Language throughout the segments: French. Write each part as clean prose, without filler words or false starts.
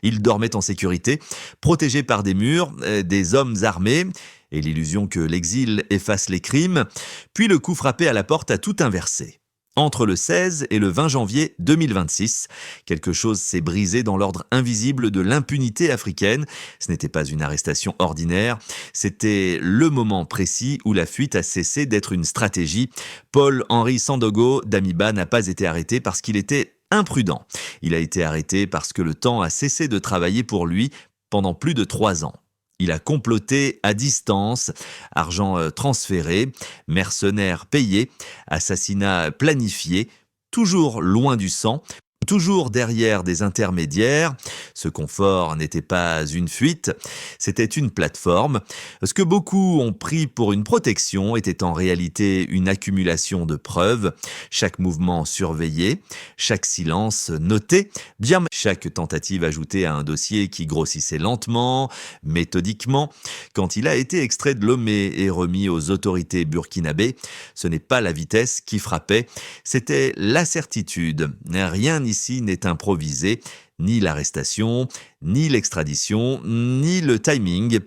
Il dormait en sécurité, protégé par des murs, des hommes armés, et l'illusion que l'exil efface les crimes, puis le coup frappé à la porte a tout inversé. Entre le 16 et le 20 janvier 2026, quelque chose s'est brisé dans l'ordre invisible de l'impunité africaine. Ce n'était pas une arrestation ordinaire, c'était le moment précis où la fuite a cessé d'être une stratégie. Paul-Henri Sandaogo Damiba n'a pas été arrêté parce qu'il était imprudent. Il a été arrêté parce que le temps a cessé de travailler pour lui pendant plus de 3 ans. Il a comploté à distance, argent transféré, mercenaires payés, assassinat planifié, toujours loin du sang, toujours derrière des intermédiaires. Ce confort n'était pas une fuite, c'était une plateforme. Ce que beaucoup ont pris pour une protection était en réalité une accumulation de preuves, chaque mouvement surveillé, chaque silence noté, bien chaque tentative ajoutée à un dossier qui grossissait lentement, méthodiquement. Quand il a été extrait de Lomé et remis aux autorités burkinabées, ce n'est pas la vitesse qui frappait, c'était la certitude. Rien ici n'est improvisé, ni l'arrestation, ni l'extradition, ni le timing.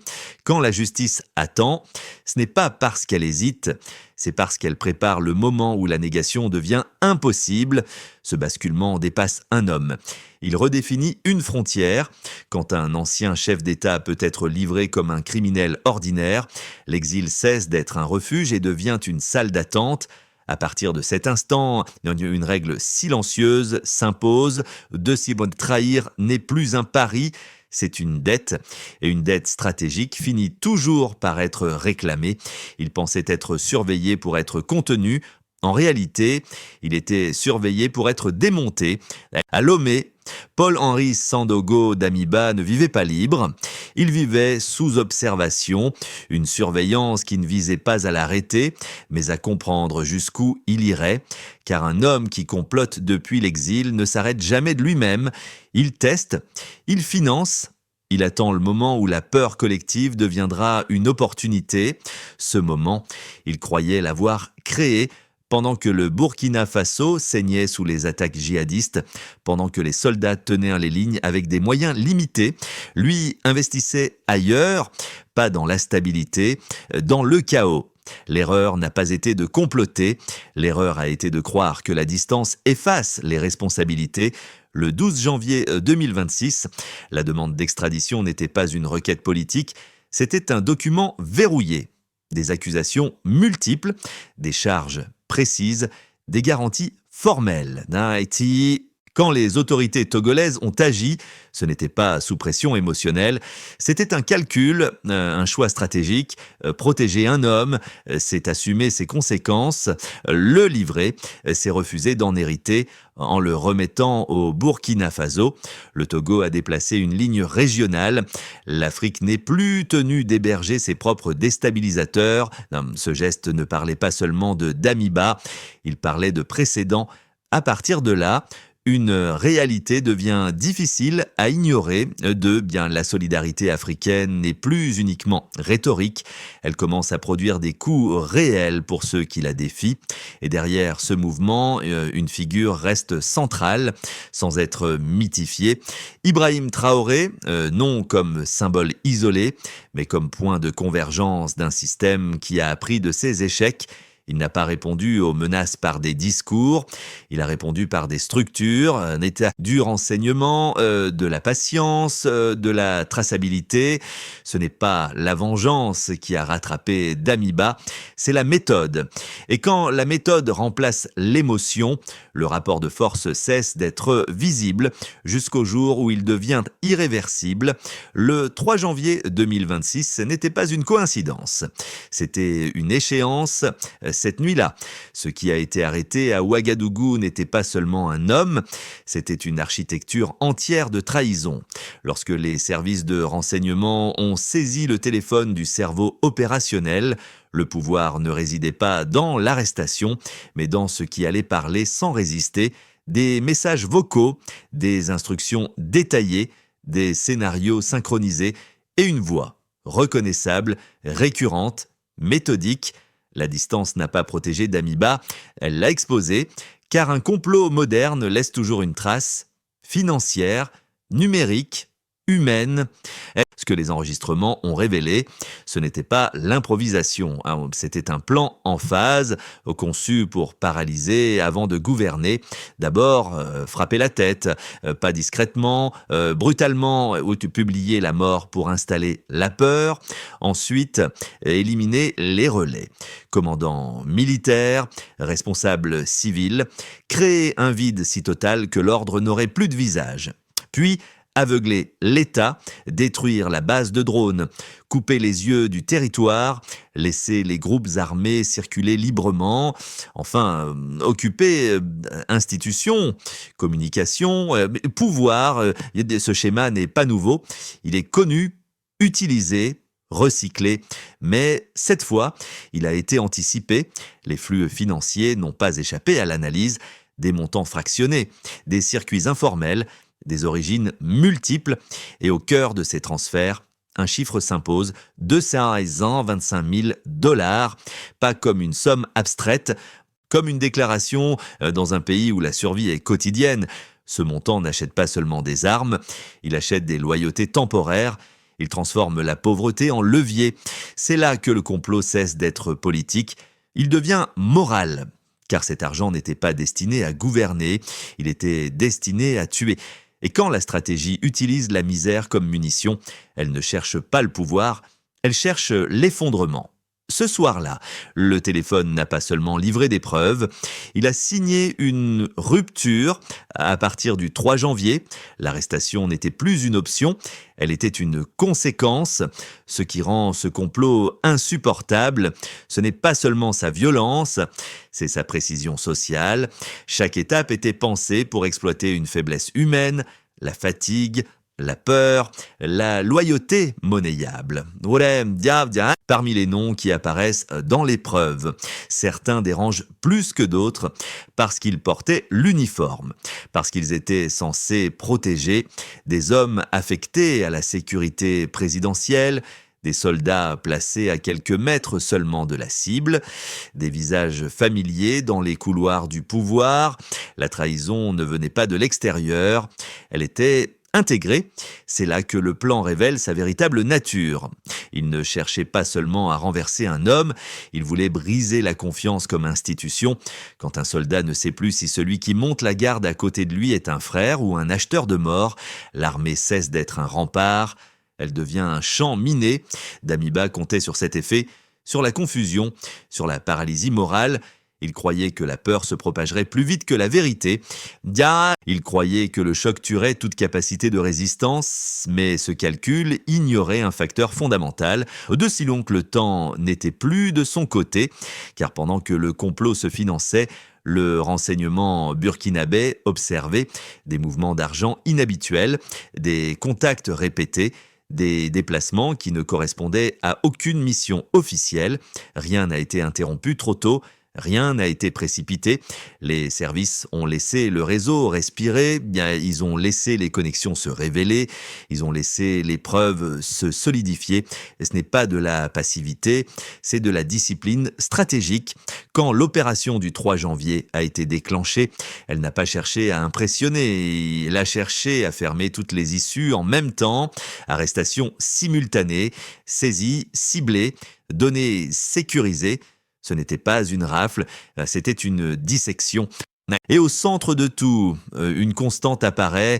Quand la justice attend, ce n'est pas parce qu'elle hésite, c'est parce qu'elle prépare le moment où la négation devient impossible. Ce basculement dépasse un homme. Il redéfinit une frontière. Quand un ancien chef d'État peut être livré comme un criminel ordinaire, l'exil cesse d'être un refuge et devient une salle d'attente. À partir de cet instant, une règle silencieuse s'impose. De s'y trahir n'est plus un pari, c'est une dette. Et une dette stratégique finit toujours par être réclamée. Il pensait être surveillé pour être contenu. En réalité, il était surveillé pour être démonté. À Lomé, Paul-Henri Sandaogo Damiba ne vivait pas libre. Il vivait sous observation, une surveillance qui ne visait pas à l'arrêter, mais à comprendre jusqu'où il irait, car un homme qui complote depuis l'exil ne s'arrête jamais de lui-même. Il teste, il finance, il attend le moment où la peur collective deviendra une opportunité. Ce moment, il croyait l'avoir créé, pendant que le Burkina Faso saignait sous les attaques djihadistes, pendant que les soldats tenaient les lignes avec des moyens limités, lui investissait ailleurs, pas dans la stabilité, dans le chaos. L'erreur n'a pas été de comploter, l'erreur a été de croire que la distance efface les responsabilités. Le 12 janvier 2026, la demande d'extradition n'était pas une requête politique, c'était un document verrouillé. Des accusations multiples, des charges précises, des garanties formelles. Quand les autorités togolaises ont agi, ce n'était pas sous pression émotionnelle, c'était un calcul, un choix stratégique. Protéger un homme, c'est assumer ses conséquences. Le livrer, c'est refuser d'en hériter en le remettant au Burkina Faso. Le Togo a déplacé une ligne régionale. L'Afrique n'est plus tenue d'héberger ses propres déstabilisateurs. Ce geste ne parlait pas seulement de Damiba, il parlait de précédents. À partir de là, une réalité devient difficile à ignorer. La solidarité africaine n'est plus uniquement rhétorique. Elle commence à produire des coups réels pour ceux qui la défient. Et derrière ce mouvement, une figure reste centrale, sans être mythifiée. Ibrahim Traoré, non comme symbole isolé, mais comme point de convergence d'un système qui a appris de ses échecs. Il n'a pas répondu aux menaces par des discours, il a répondu par des structures, un état du renseignement, de la patience, de la traçabilité. Ce n'est pas la vengeance qui a rattrapé Damiba, c'est la méthode. Et quand la méthode remplace l'émotion, le rapport de force cesse d'être visible jusqu'au jour où il devient irréversible. Le 3 janvier 2026 n'était pas une coïncidence, c'était une échéance. Cette nuit-là, ce qui a été arrêté à Ouagadougou n'était pas seulement un homme, c'était une architecture entière de trahison. Lorsque les services de renseignement ont saisi le téléphone du cerveau opérationnel, le pouvoir ne résidait pas dans l'arrestation, mais dans ce qui allait parler sans résister, des messages vocaux, des instructions détaillées, des scénarios synchronisés et une voix reconnaissable, récurrente, méthodique. La distance n'a pas protégé Damiba, elle l'a exposé, car un complot moderne laisse toujours une trace financière, numérique, humaine. Ce que les enregistrements ont révélé, ce n'était pas l'improvisation, hein, c'était un plan en phase, conçu pour paralyser avant de gouverner. D'abord, frapper la tête, pas discrètement, brutalement, ou publier la mort pour installer la peur. Ensuite, éliminer les relais. Commandant militaire, responsable civil, créer un vide si total que l'ordre n'aurait plus de visage. Puis, aveugler l'État, détruire la base de drones, couper les yeux du territoire, laisser les groupes armés circuler librement, enfin, occuper institutions, communication, pouvoir. Ce schéma n'est pas nouveau, il est connu, utilisé, recyclé, mais cette fois, il a été anticipé. Les flux financiers n'ont pas échappé à l'analyse, des montants fractionnés, des circuits informels, des origines multiples, et au cœur de ces transferts, un chiffre s'impose, 225 000 $, pas comme une somme abstraite, comme une déclaration dans un pays où la survie est quotidienne. Ce montant n'achète pas seulement des armes, il achète des loyautés temporaires, il transforme la pauvreté en levier. C'est là que le complot cesse d'être politique, il devient moral. Car cet argent n'était pas destiné à gouverner, il était destiné à tuer. Et quand la stratégie utilise la misère comme munition, elle ne cherche pas le pouvoir, elle cherche l'effondrement. Ce soir-là, le téléphone n'a pas seulement livré des preuves, il a signé une rupture à partir du 3 janvier. L'arrestation n'était plus une option, elle était une conséquence. Ce qui rend ce complot insupportable, ce n'est pas seulement sa violence, c'est sa précision sociale. Chaque étape était pensée pour exploiter une faiblesse humaine, la fatigue, la peur, la loyauté monnayable. Parmi les noms qui apparaissent dans l'épreuve, certains dérangent plus que d'autres parce qu'ils portaient l'uniforme, parce qu'ils étaient censés protéger des hommes affectés à la sécurité présidentielle, des soldats placés à quelques mètres seulement de la cible, des visages familiers dans les couloirs du pouvoir. La trahison ne venait pas de l'extérieur, elle était intégré, c'est là que le plan révèle sa véritable nature. Il ne cherchait pas seulement à renverser un homme, il voulait briser la confiance comme institution. Quand un soldat ne sait plus si celui qui monte la garde à côté de lui est un frère ou un acheteur de mort, l'armée cesse d'être un rempart, elle devient un champ miné. Damiba comptait sur cet effet, sur la confusion, sur la paralysie morale. Il croyait que la peur se propagerait plus vite que la vérité. Il croyait que le choc tuerait toute capacité de résistance, mais ce calcul ignorait un facteur fondamental, de si long que le temps n'était plus de son côté, car pendant que le complot se finançait, le renseignement burkinabé observait des mouvements d'argent inhabituels, des contacts répétés, des déplacements qui ne correspondaient à aucune mission officielle. Rien n'a été interrompu trop tôt. Rien n'a été précipité. Les services ont laissé le réseau respirer, ils ont laissé les connexions se révéler, ils ont laissé les preuves se solidifier. Et ce n'est pas de la passivité, c'est de la discipline stratégique. Quand l'opération du 3 janvier a été déclenchée, elle n'a pas cherché à impressionner, elle a cherché à fermer toutes les issues en même temps. Arrestation simultanée, saisie, ciblée, données sécurisées. Ce n'était pas une rafle, c'était une dissection. Et au centre de tout, une constante apparaît.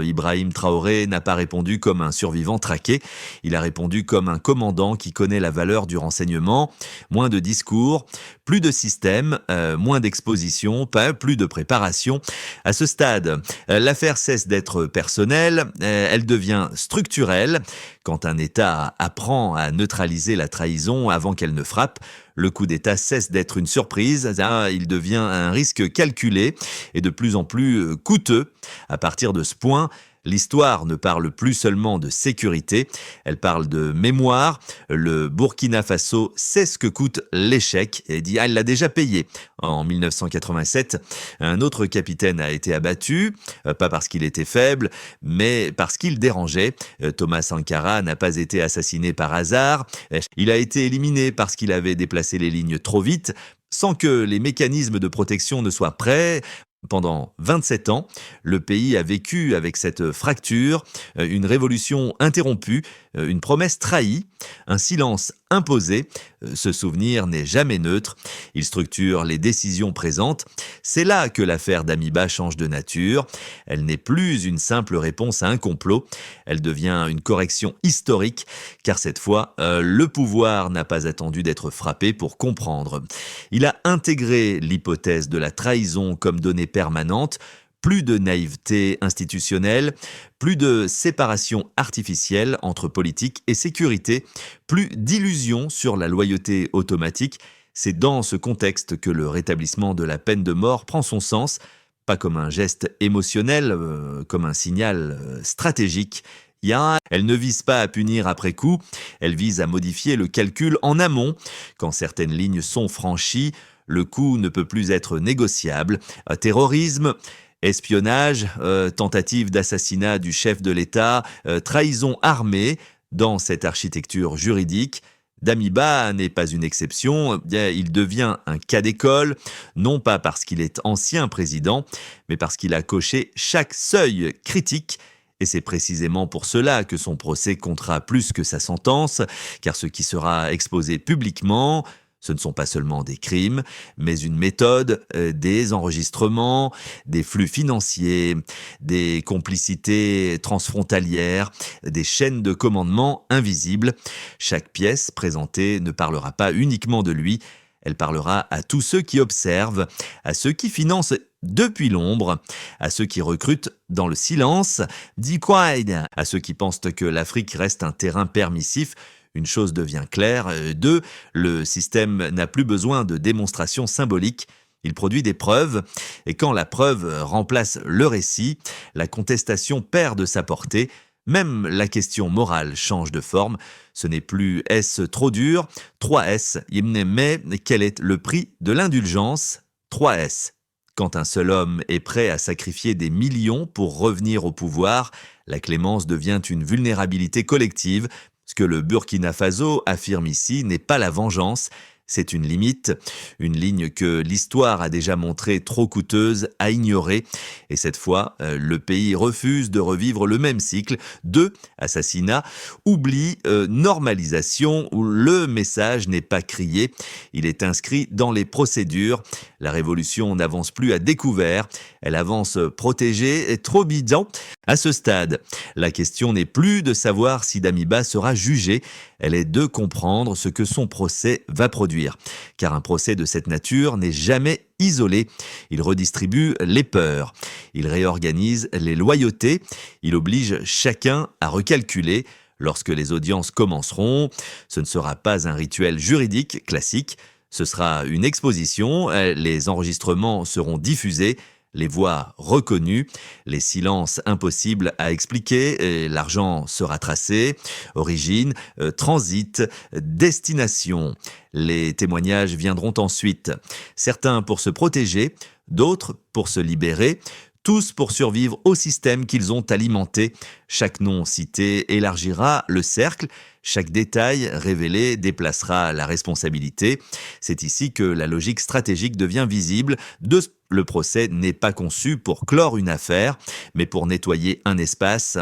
Ibrahim Traoré n'a pas répondu comme un survivant traqué, il a répondu comme un commandant qui connaît la valeur du renseignement. Moins de discours, plus de système, moins d'exposition, plus de préparation. À ce stade, l'affaire cesse d'être personnelle, elle devient structurelle. Quand un État apprend à neutraliser la trahison avant qu'elle ne frappe, le coup d'État cesse d'être une surprise, il devient un risque calculé et de plus en plus coûteux. À partir de ce point, l'histoire ne parle plus seulement de sécurité, elle parle de mémoire. Le Burkina Faso sait ce que coûte l'échec et dit il l'a déjà payé. En 1987, un autre capitaine a été abattu, pas parce qu'il était faible, mais parce qu'il dérangeait. Thomas Sankara n'a pas été assassiné par hasard, il a été éliminé parce qu'il avait déplacé les lignes trop vite, sans que les mécanismes de protection ne soient prêts. Pendant 27 ans, le pays a vécu avec cette fracture, une révolution interrompue, une promesse trahie, un silence imposé. Ce souvenir n'est jamais neutre. Il structure les décisions présentes. C'est là que l'affaire Damiba change de nature. Elle n'est plus une simple réponse à un complot. Elle devient une correction historique, car cette fois, le pouvoir n'a pas attendu d'être frappé pour comprendre. Il a intégré l'hypothèse de la trahison comme donnée permanente. Plus de naïveté institutionnelle, plus de séparation artificielle entre politique et sécurité, plus d'illusions sur la loyauté automatique. C'est dans ce contexte que le rétablissement de la peine de mort prend son sens, pas comme un geste émotionnel, comme un signal stratégique. Elle ne vise pas à punir après coup, elle vise à modifier le calcul en amont. Quand certaines lignes sont franchies, le coup ne peut plus être négociable. Terrorisme, espionnage, tentative d'assassinat du chef de l'État, trahison armée. Dans cette architecture juridique, Damiba n'est pas une exception, il devient un cas d'école, non pas parce qu'il est ancien président, mais parce qu'il a coché chaque seuil critique. Et c'est précisément pour cela que son procès comptera plus que sa sentence, car ce qui sera exposé publiquement, ce ne sont pas seulement des crimes, mais une méthode, des enregistrements, des flux financiers, des complicités transfrontalières, des chaînes de commandement invisibles. Chaque pièce présentée ne parlera pas uniquement de lui, elle parlera à tous ceux qui observent, à ceux qui financent depuis l'ombre, à ceux qui recrutent dans le silence, à ceux qui pensent que l'Afrique reste un terrain permissif. Une chose devient claire, 2, le système n'a plus besoin de démonstrations symboliques, il produit des preuves, et quand la preuve remplace le récit, la contestation perd de sa portée, même la question morale change de forme, ce n'est plus « est-ce trop dur ?» 3S, mais quel est le prix de l'indulgence ? 3S. Quand un seul homme est prêt à sacrifier des millions pour revenir au pouvoir, la clémence devient une vulnérabilité collective. Ce que le Burkina Faso affirme ici n'est pas la vengeance, c'est une limite, une ligne que l'histoire a déjà montrée trop coûteuse à ignorer. Et cette fois, le pays refuse de revivre le même cycle de assassinat, oubli, normalisation, où le message n'est pas crié, il est inscrit dans les procédures. La révolution n'avance plus à découvert, elle avance protégée et trop bidon. À ce stade, la question n'est plus de savoir si Damiba sera jugé, elle est de comprendre ce que son procès va produire. Car un procès de cette nature n'est jamais isolé. Il redistribue les peurs, il réorganise les loyautés, il oblige chacun à recalculer. Lorsque les audiences commenceront, ce ne sera pas un rituel juridique classique, ce sera une exposition, les enregistrements seront diffusés, les voix reconnues, les silences impossibles à expliquer, l'argent sera tracé, origine, transit, destination. Les témoignages viendront ensuite, certains pour se protéger, d'autres pour se libérer, tous pour survivre au système qu'ils ont alimenté. Chaque nom cité élargira le cercle, chaque détail révélé déplacera la responsabilité. C'est ici que la logique stratégique devient visible. Le procès n'est pas conçu pour clore une affaire, mais pour nettoyer un espace.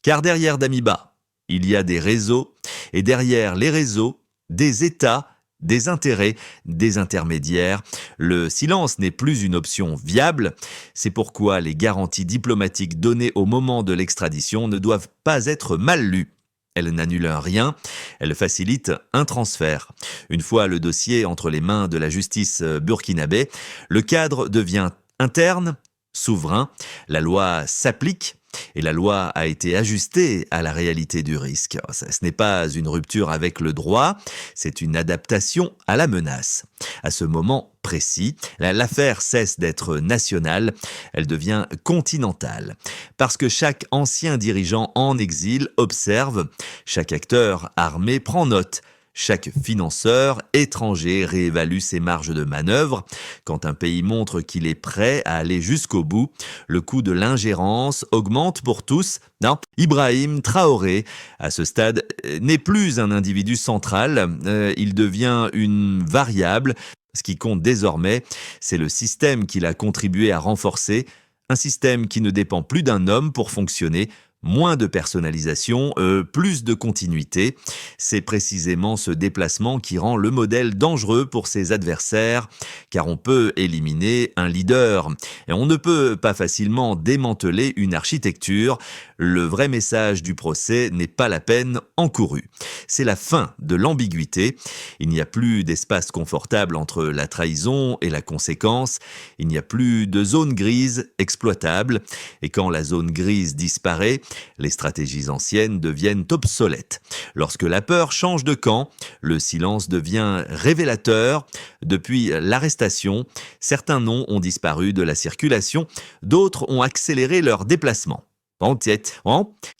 Car derrière Damiba, il y a des réseaux, et derrière les réseaux, des États, des intérêts, des intermédiaires. Le silence n'est plus une option viable. C'est pourquoi les garanties diplomatiques données au moment de l'extradition ne doivent pas être mal lues. Elles n'annulent rien, elles facilitent un transfert. Une fois le dossier entre les mains de la justice burkinabé, le cadre devient interne, souverain, la loi s'applique. Et la loi a été ajustée à la réalité du risque. Ce n'est pas une rupture avec le droit, c'est une adaptation à la menace. À ce moment précis, l'affaire cesse d'être nationale, elle devient continentale. Parce que chaque ancien dirigeant en exil observe, chaque acteur armé prend note. Chaque financeur étranger réévalue ses marges de manœuvre. Quand un pays montre qu'il est prêt à aller jusqu'au bout, le coût de l'ingérence augmente pour tous. Non, Ibrahim Traoré, à ce stade, n'est plus un individu central, il devient une variable. Ce qui compte désormais, c'est le système qu'il a contribué à renforcer, un système qui ne dépend plus d'un homme pour fonctionner, moins de personnalisation, plus de continuité. C'est précisément ce déplacement qui rend le modèle dangereux pour ses adversaires, car on peut éliminer un leader. Et on ne peut pas facilement démanteler une architecture. Le vrai message du procès n'est pas la peine encourue. C'est la fin de l'ambiguïté. Il n'y a plus d'espace confortable entre la trahison et la conséquence. Il n'y a plus de zone grise exploitable. Et quand la zone grise disparaît, les stratégies anciennes deviennent obsolètes. Lorsque la peur change de camp, le silence devient révélateur. Depuis l'arrestation, certains noms ont disparu de la circulation, d'autres ont accéléré leur déplacement.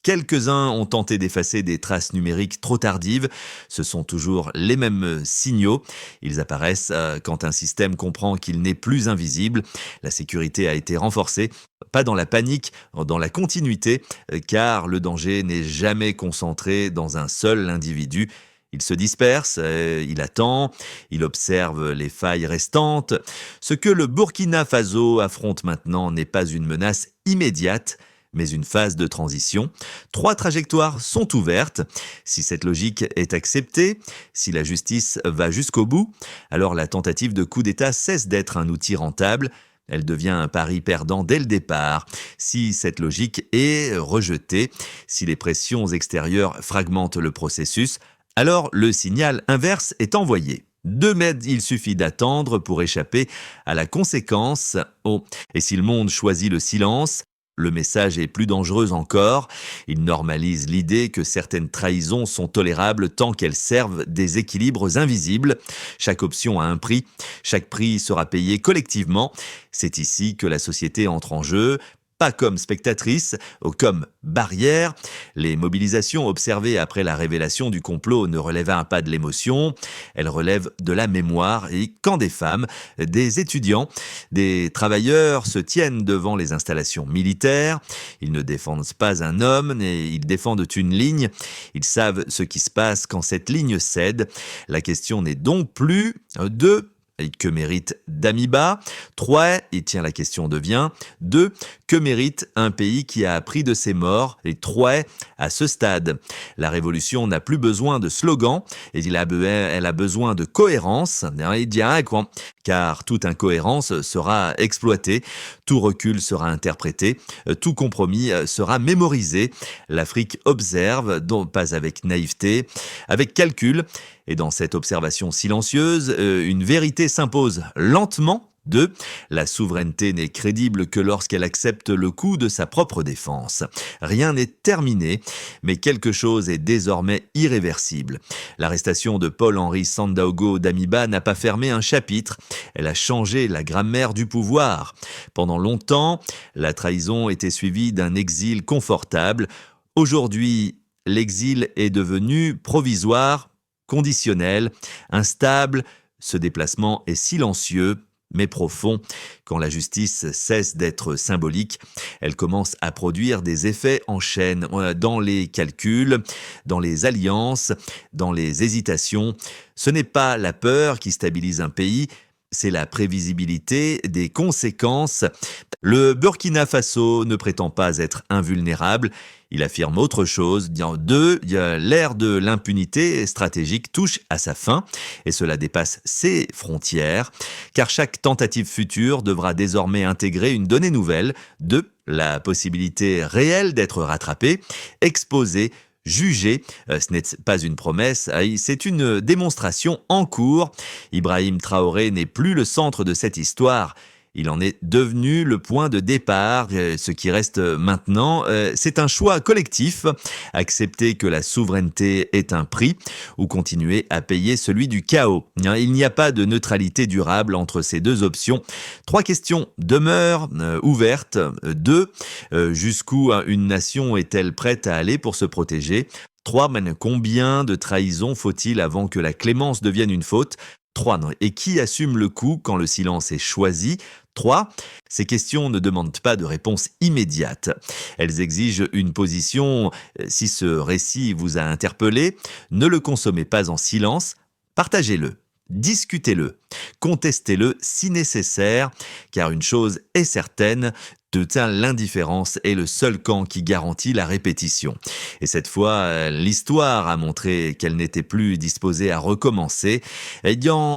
Quelques-uns ont tenté d'effacer des traces numériques trop tardives. Ce sont toujours les mêmes signaux. Ils apparaissent quand un système comprend qu'il n'est plus invisible. La sécurité a été renforcée, pas dans la panique, dans la continuité, car le danger n'est jamais concentré dans un seul individu. Il se disperse, il attend, il observe les failles restantes. Ce que le Burkina Faso affronte maintenant n'est pas une menace immédiate, mais une phase de transition. 3 trajectoires sont ouvertes. Si cette logique est acceptée, si la justice va jusqu'au bout, alors la tentative de coup d'État cesse d'être un outil rentable. Elle devient un pari perdant dès le départ. Si cette logique est rejetée, si les pressions extérieures fragmentent le processus, alors le signal inverse est envoyé. 2 mètres, il suffit d'attendre pour échapper à la conséquence. Et si le monde choisit le silence, le message est plus dangereux encore. Il normalise l'idée que certaines trahisons sont tolérables tant qu'elles servent des équilibres invisibles. Chaque option a un prix. Chaque prix sera payé collectivement. C'est ici que la société entre en jeu. Pas comme spectatrice, ou comme barrière. Les mobilisations observées après la révélation du complot ne relèvent pas de l'émotion, elles relèvent de la mémoire. Et quand des femmes, des étudiants, des travailleurs se tiennent devant les installations militaires, ils ne défendent pas un homme, mais ils défendent une ligne. Ils savent ce qui se passe quand cette ligne cède. La question n'est donc plus de que mérite Damiba? 3. Et tiens, la question devient 2. Que mérite un pays qui a appris de ses morts? Et 3. À ce stade, la révolution n'a plus besoin de slogans, et elle a besoin de cohérence, car toute incohérence sera exploitée, tout recul sera interprété, tout compromis sera mémorisé. L'Afrique observe, pas avec naïveté, avec calcul. Et dans cette observation silencieuse, une vérité s'impose lentement. 2. La souveraineté n'est crédible que lorsqu'elle accepte le coût de sa propre défense. Rien n'est terminé, mais quelque chose est désormais irréversible. L'arrestation de Paul-Henri Sandaogo Damiba n'a pas fermé un chapitre, elle a changé la grammaire du pouvoir. Pendant longtemps, la trahison était suivie d'un exil confortable. Aujourd'hui, l'exil est devenu provisoire, conditionnel, instable. Ce déplacement est silencieux, mais profond. Quand la justice cesse d'être symbolique, elle commence à produire des effets en chaîne, dans les calculs, dans les alliances, dans les hésitations. Ce n'est pas la peur qui stabilise un pays, c'est la prévisibilité des conséquences. Le Burkina Faso ne prétend pas être invulnérable, il affirme autre chose. 2, l'ère de l'impunité stratégique touche à sa fin, et cela dépasse ses frontières, car chaque tentative future devra désormais intégrer une donnée nouvelle. 2, la possibilité réelle d'être rattrapé, exposé, jugé. Ce n'est pas une promesse, c'est une démonstration en cours. Ibrahim Traoré n'est plus le centre de cette histoire. Il en est devenu le point de départ. Ce qui reste maintenant, c'est un choix collectif. Accepter que la souveraineté est un prix ou continuer à payer celui du chaos. Il n'y a pas de neutralité durable entre ces 2 options. 3 questions demeurent ouvertes. 2, jusqu'où une nation est-elle prête à aller pour se protéger? 3, combien de trahisons faut-il avant que la clémence devienne une faute? 3, et qui assume le coup quand le silence est choisi? 3. Ces questions ne demandent pas de réponse immédiate. Elles exigent une position. Si ce récit vous a interpellé, ne le consommez pas en silence, partagez-le. discutez-le, contestez-le si nécessaire, car une chose est certaine, de l'indifférence est le seul camp qui garantit la répétition. Et cette fois, l'histoire a montré qu'elle n'était plus disposée à recommencer, ayant